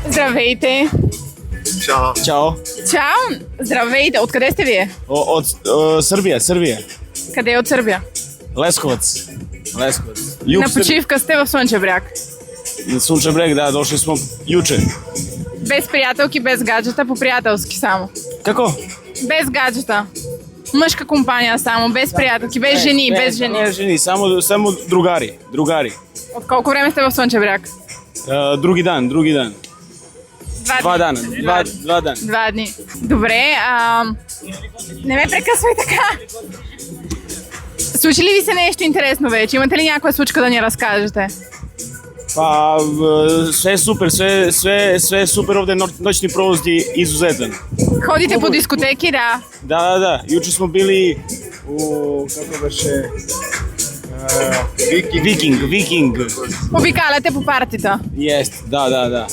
Здравейте! Чао. Чао. Чао! Здравейте! Откъде сте вие? От Сърбия. Къде е от Сърбия? Лесковец. На почивка сте в Слънчев бряг. На Слънчев бряг, да, дошли сме юче. Без приятелки, без гаджета, по-приятелски само. Како? Без гаджета. Мъжка компания само, без приятелки, без жени, без жени. Не, жени, само другари. От колко време сте в Слънчев бряг? Други ден. Два дена. 2 дни. Добре, не ме прекъсвай така. Случи ли ви се нещо интересно вече? Имате ли някоя случка да ни разкажете? Sve je super, sve je super ovdje, noćni provoz je izuzetan. Ходите по дискотеки, да. Da, juče smo bili u, kako beše, Viking. Обикаляте по партита. Jest, da.